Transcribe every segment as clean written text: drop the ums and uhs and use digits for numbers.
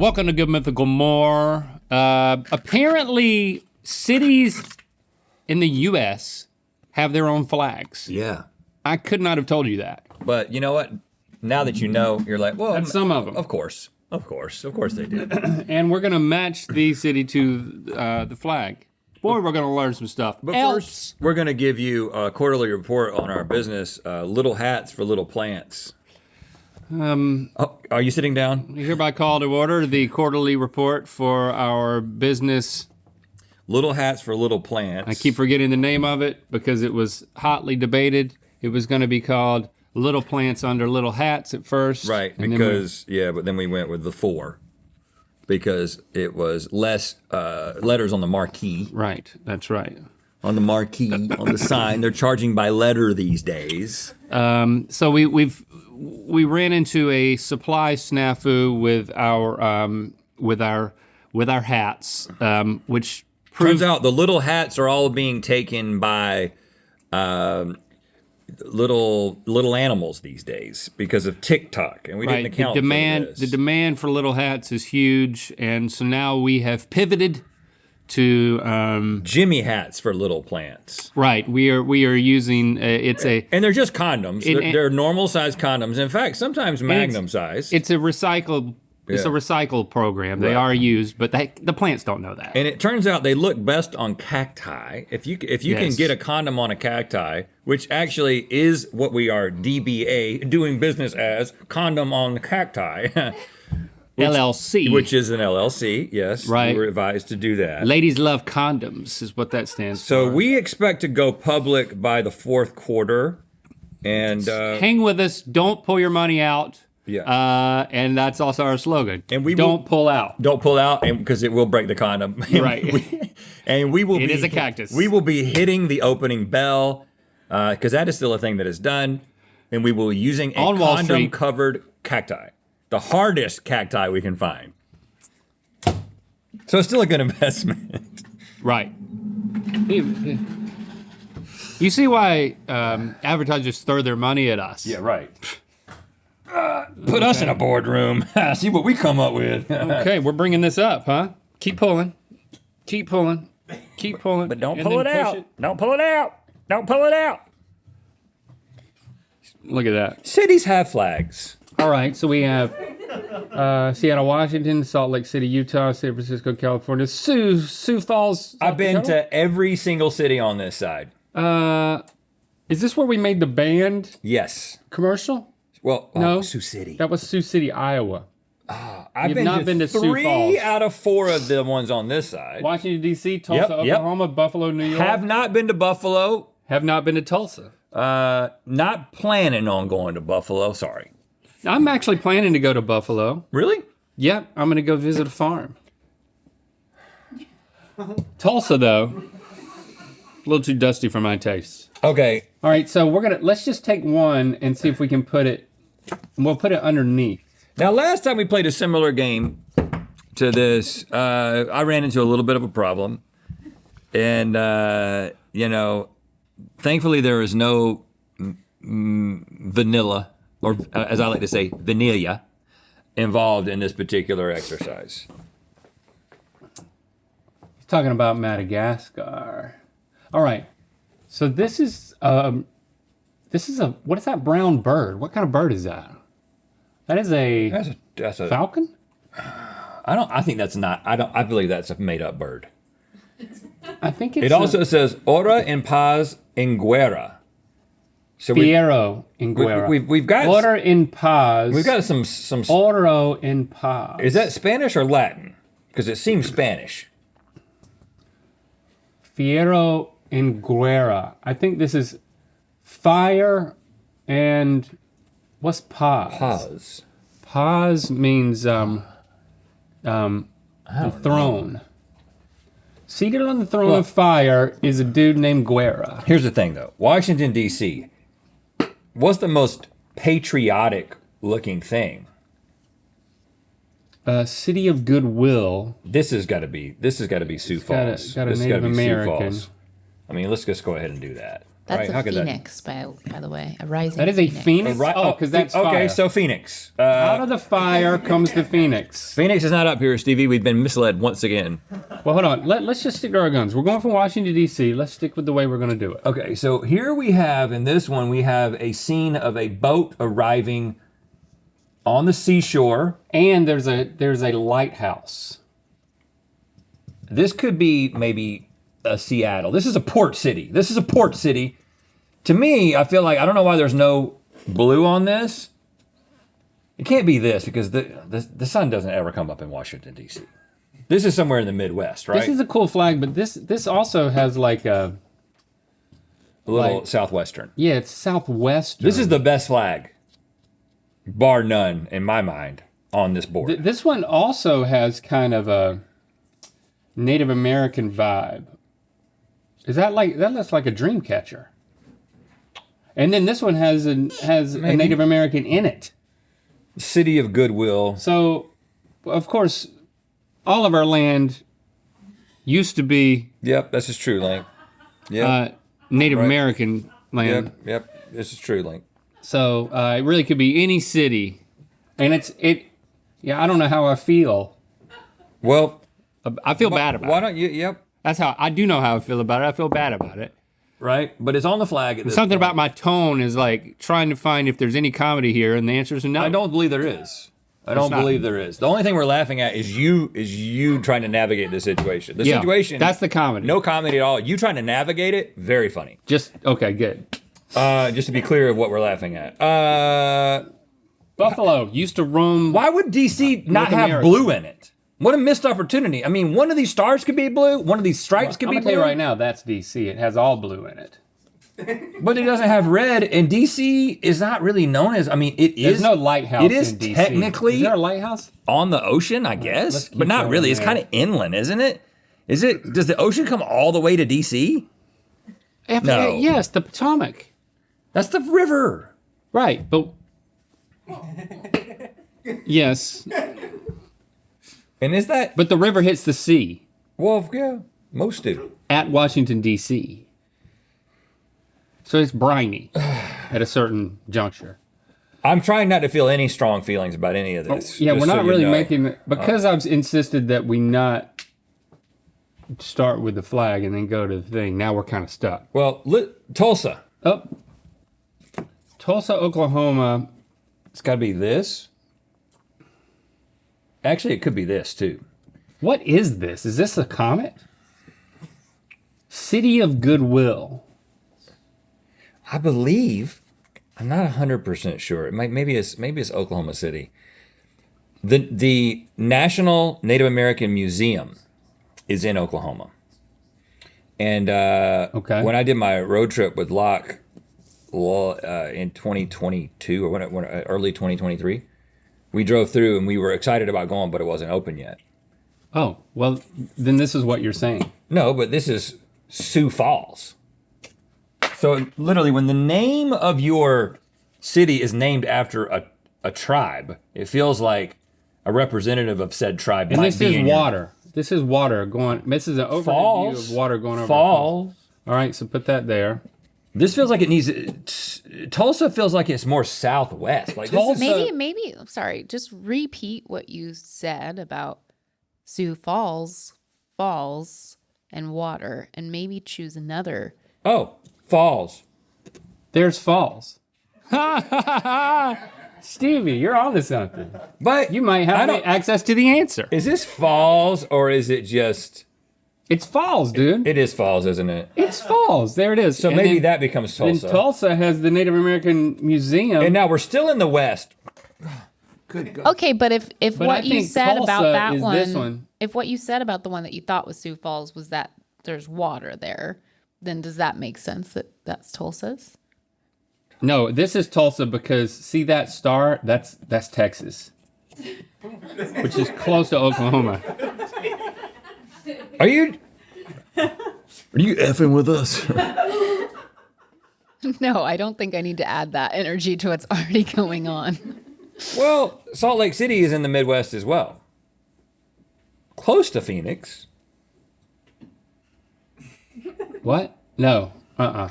Welcome to Good Mythical More. Apparently, cities in the U.S. have their own flags. Yeah. I could not have told you that. But you know what? Now that you know, you're like, well, That's some of them. Of course they do. And we're gonna match the city to the flag. Boy, we're gonna learn some stuff. But first, we're gonna give you a quarterly report on our business, Little Hats for Little Plants. Are you sitting down? Hereby call to order the quarterly report for our business. Little Hats for Little Plants. I keep forgetting the name of it because it was hotly debated. It was gonna be called Little Plants Under Little Hats at first. Right, because, but then we went with the 4. Because it was less letters on the marquee. Right, that's right. On the marquee, on the sign. They're charging by letter these days. So we ran into a supply snafu with our hats, which turns out the little hats are all being taken by little animals these days because of TikTok, and we didn't account for this. The demand for little hats is huge, and so now we have pivoted to Jimmy hats for little plants. Right, we are using and they're just condoms. They're normal size condoms. In fact, sometimes magnum size. It's a recycled. It's a recycle program. They are used, but the plants don't know that. And it turns out they look best on cacti. If you can get a condom on a cacti, which actually is what we are DBA, doing business as, condom on the cacti. LLC. Which is an LLC, yes. Right. We were advised to do that. Ladies love condoms is what that stands for. So we expect to go public by the 4th quarter. And hang with us, don't pull your money out. Yeah. And that's also our slogan. And we don't pull out. Don't pull out, and because it will break the condom. Right. We will. It is a cactus. We will be hitting the opening bell, because that is still a thing that is done, and we will be using a condom-covered cacti, the hardest cacti we can find. So it's still a good investment. Right. You see why advertisers throw their money at us? Yeah. Right. Put us in a boardroom. See what we come up with. Okay, we're bringing this up, huh? Keep pulling. Keep pulling. Keep pulling. But don't pull it out. Don't pull it out. Don't pull it out. Look at that. Cities have flags. All right, so we have Seattle, Washington, Salt Lake City, Utah, San Francisco, California, Sioux Falls. I've been to every single city on this side. Is this where we made the band? Yes. Commercial? Well, no, Sioux City. That was Sioux City, Iowa. I've not been to Sioux Falls. 3 out of 4 of the ones on this side. Washington, D.C., Tulsa, Oklahoma, Buffalo, New York. Have not been to Buffalo. Have not been to Tulsa. Not planning on going to Buffalo, sorry. I'm actually planning to go to Buffalo. Really? Yep, I'm gonna go visit a farm. Tulsa, though, a little too dusty for my taste. Okay. All right, so let's just take one and see if we can put it, we'll put it underneath. Now, last time we played a similar game to this, I ran into a little bit of a problem. And, thankfully there is no vanilla, or as I like to say, vanilla, involved in this particular exercise. He's talking about Madagascar. All right. So this is what is that brown bird? What kind of bird is that? That is that's a falcon? I think that's not, I believe that's a made up bird. I think it's It also says ora en paz en guerra. So Fiero en guerra. We've got Ora en paz. We've got some Oro en paz. Is that Spanish or Latin? Because it seems Spanish. Fiero en guerra. I think this is fire and what's paz? Paz. Paz means throne. Seated on the throne of fire is a dude named Guerra. Here's the thing though. Washington, D.C. What's the most patriotic looking thing? City of Goodwill. This has got to be Sioux Falls. Got a Native American. I mean, let's just go ahead and do that. That's Right, how a could that- phoenix, by the way. A rising That is a phoenix? Oh, because that's fire. Okay, so Phoenix. Out of the fire comes the phoenix. Phoenix is not up here, Stevie. We've been misled once again. Well, hold on. Let's just stick to our guns. We're going from Washington, D.C. Let's stick with the way we're going to do it. Okay, so here we have, in this one, we have a scene of a boat arriving on the seashore. And there's a lighthouse. This could be maybe Seattle. This is a port city. To me, I feel like, I don't know why there's no blue on this. It can't be this because the sun doesn't ever come up in Washington, D.C. This is somewhere in the Midwest, right? This is a cool flag, but this also has like a little southwestern. Yeah, it's southwestern. This is the best flag, bar none, in my mind, on this board. This one also has kind of a Native American vibe. Is that like, that looks like a dream catcher. And then this one has a Native American in it. City of Goodwill. So, of course, all of our land used to be Yep, this is true, Link. Yep, Native American land. yep, this is true, Link. So it really could be any city, and yeah, I don't know how I feel. Well, I feel bad about it. why don't you? Yep, That's how I do know how I feel about it. I feel bad about it. right. But it's on the flag. At this Something point. about my tone is like trying to find if there's any comedy here, and the answer is no. I don't believe there is. I don't not. believe there is. The only thing we're laughing at is you trying to navigate the situation. The Yeah, situation. that's the comedy. No comedy at all. You trying to navigate it. Very funny. Just okay, good. Just to be clear of what we're laughing at. Buffalo used to roam. Why would DC not have America. blue in it? What a missed opportunity. I mean, one of these stars could be blue. One of these stripes could I'm be gonna tell blue. you right now, that's DC. It has all blue in it. But it doesn't have red, and DC is not really known as. I mean, it There's is. no lighthouse. It is in DC. technically Is there a lighthouse? on the ocean, I let's guess, keep but not going really. It's there. kind of inland, isn't it? Is it? Does the ocean come all the way to DC? No. Yes, the Potomac. That's the river. Right, but yes, And is that? but the river hits the sea Well, yeah, most do. at Washington D.C. So it's briny at a certain juncture. I'm trying not to feel any strong feelings about any of this. Yeah, just we're so not you really know. making because I've insisted that we not start with the flag and then go to the thing. Now we're kind of stuck. Well, Tulsa. Oh, Tulsa, Oklahoma. It's got to be this. Actually, it could be this too. What is this? Is this a comet? City of Goodwill. I believe. I'm not 100% sure. It might. Maybe it's Oklahoma City. The National Native American Museum is in Oklahoma. And Okay. when I did my road trip with Locke in 2022 or when early 2023, we drove through and we were excited about going, but it wasn't open yet. Oh, well, then this is what you're saying. No, but this is Sioux Falls. So literally, when the name of your city is named after a tribe, it feels like a representative of said tribe. And might this be is in your- water. This is water going. This is an overhead view Falls. of water going over. Falls. All right, so put that there. This feels like it needs. Tulsa feels like it's more southwest. Like this is, Maybe. Sorry. Just repeat what you said about Sioux Falls, and water, and maybe choose another. oh, Falls. There's falls. Stevie, you're on to something. But You might I have don't- access to the answer. Is this Falls or is it just? It's falls, dude. It is Falls, isn't it? It's falls. There it is. So And maybe then- that becomes Then Tulsa. Tulsa has the Native American Museum. And now we're still in the West. Good God. Okay, but if But what I you think said about Tulsa that is one, this one. if what you said about the one that you thought was Sioux Falls was that there's water there, then does that make sense that that's Tulsa's? No, this is Tulsa because see that star? That's Texas, which is close to Oklahoma. Are you effing with us? No, I don't think I need to add that energy to what's already going on. Well, Salt Lake City is in the Midwest as well. Close to Phoenix. What? No.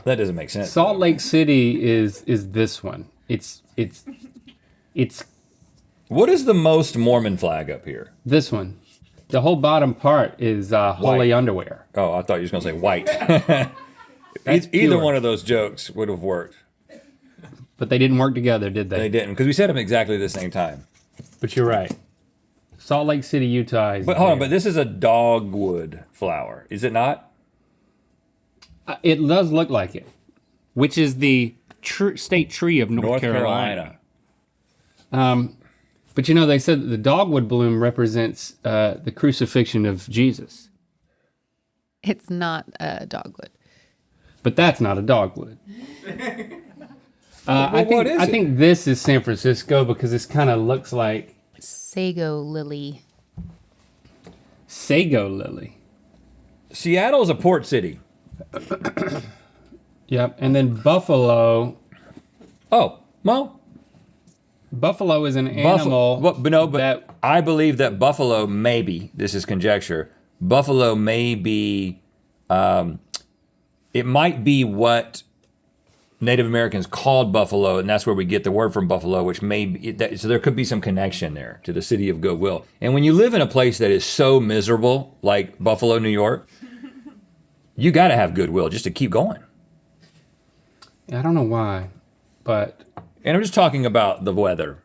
That doesn't make sense. Salt Lake City is this one. It's What is the most Mormon flag up here? this one. The whole bottom part is holy underwear. Oh, I thought you were going to say white. That's Either pure. one of those jokes would have worked. But they didn't work together, did They they? didn't, because we said them exactly the same time. But you're right. Salt Lake City, Utah is But hold on, there. but this is a dogwood flower, is it not? It does look like it, which is the state tree of North Carolina. But you know, they said that the dogwood bloom represents the crucifixion of Jesus. It's not a dogwood. But that's not a dogwood. I what is it? think this is San Francisco because this kind of looks like Sago lily. sago lily. Seattle is a port city. Yep, and then buffalo. Oh, well, Buffalo is an animal. but I believe that buffalo maybe, this is conjecture, buffalo may be, it might be what Native Americans called buffalo, and that's where we get the word from buffalo, which may be, so there could be some connection there to the city of goodwill. And when you live in a place that is so miserable, like Buffalo, New York, you got to have goodwill just to keep going. I don't know why, but And I'm just talking about the weather.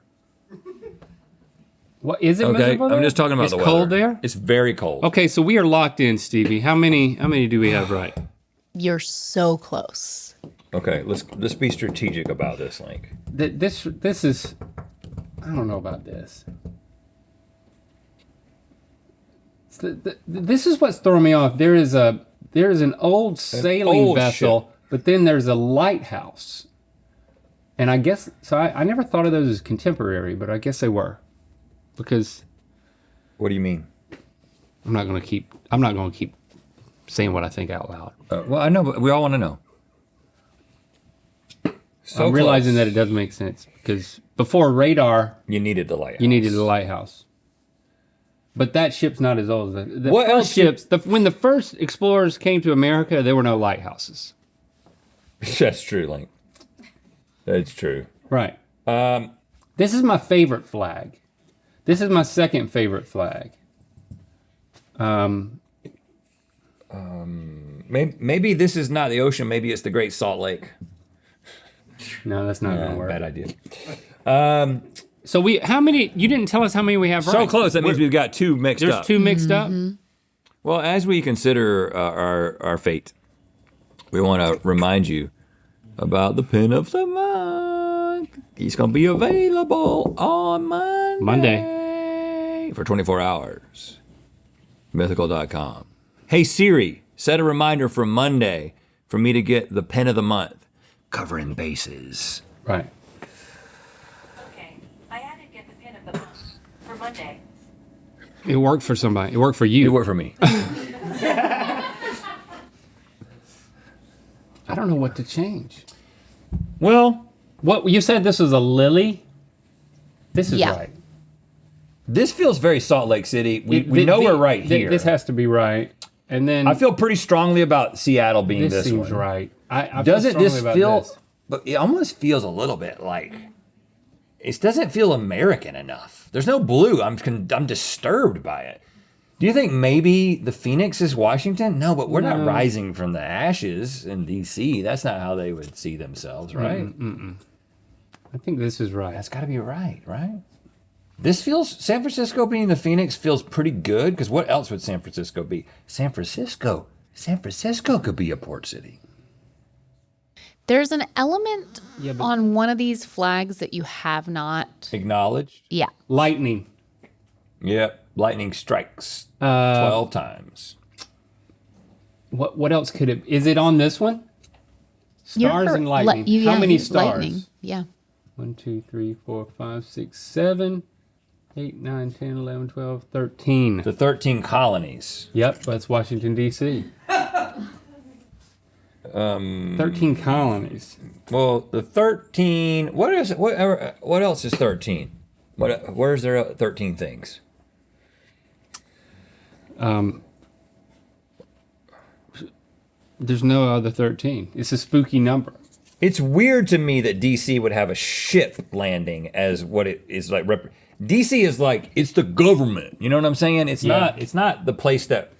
what is it? Okay, miserable there? I'm just talking about it's the weather. cold there. It's very cold. Okay, so we are locked in, Stevie. How many do we have right? You're so close. Okay, let's be strategic about this, Link. This is, I don't know about this. This is what's throwing me off. There is an old sailing old vessel, but then there's a lighthouse. And I guess so. I never thought of those as contemporary, but I guess they were, because What do you mean? I'm not gonna keep saying what I think out loud. Well, I know, but we all want to know. So I'm realizing close. that it does make sense because before radar, You needed the lighthouse. you needed a lighthouse. But that ship's not as old as the What first else ships. When the first explorers came to America, there were no lighthouses. That's true, Link. That's true. Right. This is my favorite flag. This is my second favorite flag. Maybe this is not the ocean. Maybe it's the Great Salt Lake. No, that's not gonna work. Bad idea. So how many? You didn't tell us how many we have right. So close. That means we've got two mixed There's up. two mixed up. Well, as we consider our fate, we want to remind you about the pin of the month. He's going to be available on Monday. For 24 hours. Mythical.com. Hey Siri, set a reminder for Monday for me to get the pin of the month. Covering bases. Right. Okay, I had to get the pin of the month for Monday. It worked for somebody. It worked for you. It worked for me. I don't know what to change. Well, What you said? This was a lily. This is Yeah. right. this feels very Salt Lake City. We know we're right here. This has to be right. And then I feel pretty strongly about Seattle being this this seems one. right. I Doesn't feel this strongly feel? about this. But it almost feels a little bit like it doesn't feel American enough. There's no blue. I'm disturbed by it. Do you think maybe the Phoenix is Washington? No, but we're not rising from the ashes in D.C. That's not how they would see themselves, right? I think this is right. That's got to be right? This feels, San Francisco being the Phoenix feels pretty good, because what else would San Francisco be? San Francisco could be a port city. There's an element Yeah, but- on one of these flags that you have not. Acknowledged? Yeah. Lightning. Yep. Lightning strikes 12 times. What else could it? Is it on this one? You're Stars cor- and lightning. yeah, How many stars? Lightning. Yeah. 1, 2, 3, 4, 5, 6, 7, 8, 9, 10, 11, 12, 13. The 13 colonies. Yep, that's Washington, D.C. 13 colonies. Well, the 13. What is it? What else is 13? Where's there 13 things? There's no other 13. It's a spooky number. It's weird to me that DC would have a ship landing as what it is like. DC is like, it's the government. You know what I'm saying? It's not the place that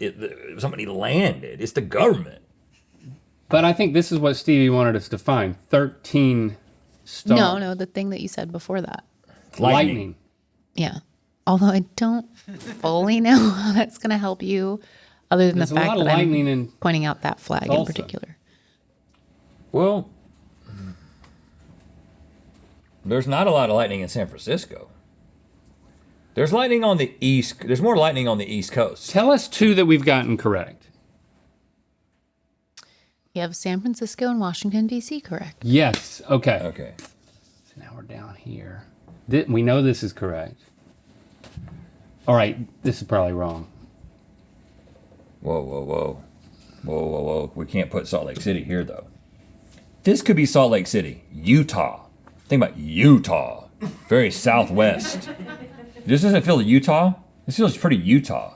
somebody landed. It's the government. But I think this is what Stevie wanted us to find. 13 stars. No, the thing that you said before that. Lightning. Yeah. Although I don't fully know how that's going to help you, other than There's the a fact lot of that lightning I'm in pointing out that flag in Tulsa. particular. Well, there's not a lot of lightning in San Francisco. There's lightning on the east. There's more lightning on the East Coast. Tell us 2 that we've gotten correct. You have San Francisco and Washington, D.C. correct. Yes. Okay. Okay. So now we're down here. We know this is correct. All right. This is probably wrong. Whoa. We can't put Salt Lake City here, though. This could be Salt Lake City, Utah. Think about Utah. Very southwest. This doesn't feel Utah. This feels pretty Utah.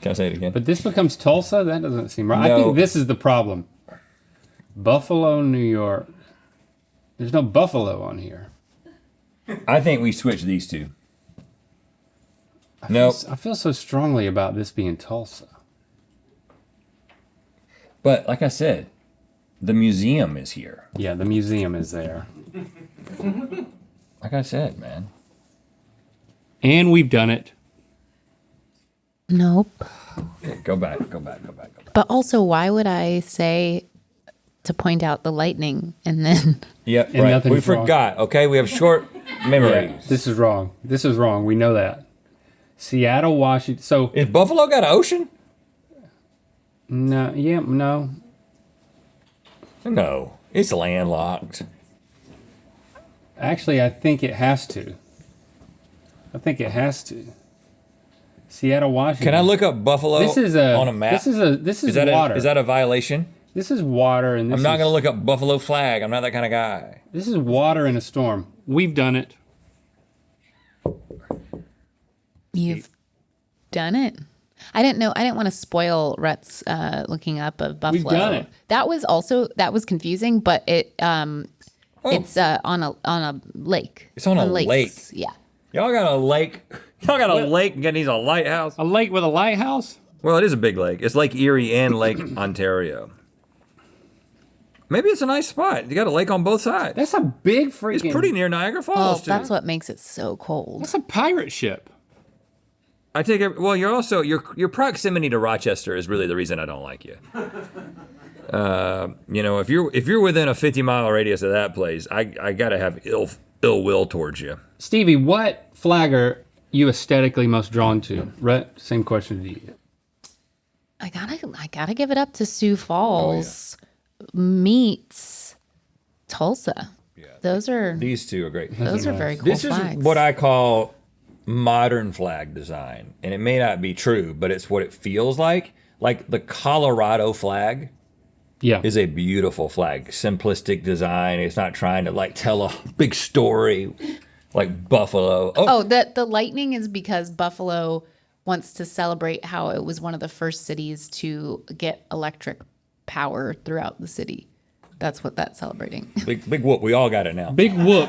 Can I say it again? But this becomes Tulsa? That doesn't seem right. No. I think this is the problem. Buffalo, New York. There's no Buffalo on here. I think we switch these two. Nope. I feel so strongly about this being Tulsa. But like I said, the museum is here. Yeah, the museum is there. Like I said, man. And we've done it. Nope. Okay, go back. But also, why would I say to point out the lightning and then... Yep, And right. nothing's We forgot, okay? We have short memories. Yeah, this is wrong. This is wrong. We know that. Seattle, Washington. So, Is Buffalo got an ocean? no, no. No, it's landlocked. Actually, I think it has to. Seattle, Washington. Can I look up Buffalo on a map? This is water. Is that a violation? This is water, and this I'm not is, going to look up Buffalo flag. I'm not that kind of guy. This is water in a storm. We've done it. You've done it. I didn't know. I didn't want to spoil Rhett's looking up of Buffalo. done it. That was confusing, but it's on a lake. It's on a lakes. lake. Yeah. Y'all got a lake. Y'all got a lake and needs a lighthouse. A lake with a lighthouse? Well, it is a big lake. It's Lake Erie and Lake Ontario. Maybe it's a nice spot. You got a lake on both sides. That's a big freaking... It's pretty near Niagara Oh, Falls, too. that's what makes it so cold. That's a pirate ship. I take it. Well, you're also your proximity to Rochester is really the reason I don't like you. If you're within a 50-mile radius of that place, I gotta have ill will towards you. Stevie, what flag are you aesthetically most drawn to? Rhett, same question to you. I gotta give it up to Sioux Falls meets Tulsa. Yeah. These two are great. those are very cool This flags. is what I call modern flag design, and it may not be true, but it's what it feels like. Like the Colorado flag is a beautiful flag, simplistic design. It's not trying to like tell a big story like Buffalo. The lightning is because Buffalo wants to celebrate how it was one of the first cities to get electric power throughout the city. That's what that's celebrating. Big whoop. We all got it now. Big whoop.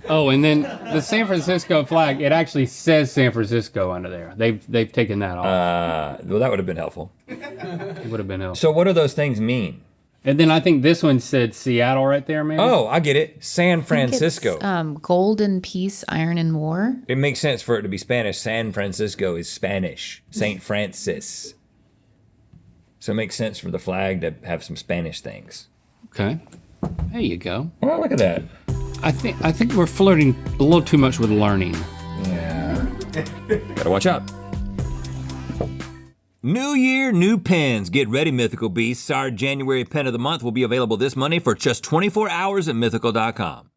Oh, and then the San Francisco flag, it actually says San Francisco under there. They've taken that off. Well, that would have been helpful. It would have been helpful. So what do those things mean? And then I think this one said Seattle right there, man. Oh, I get it. San Francisco. Gold and peace, iron and war. It makes sense for it to be Spanish. San Francisco is Spanish. Saint Francis. So it makes sense for the flag to have some Spanish things. Okay. There you go. Well, look at that. I think we're flirting a little too much with learning. Yeah. Gotta watch out. New year, new pens. Get ready, Mythical Beasts. Our January pen of the month will be available this Monday for just 24 hours at mythical.com.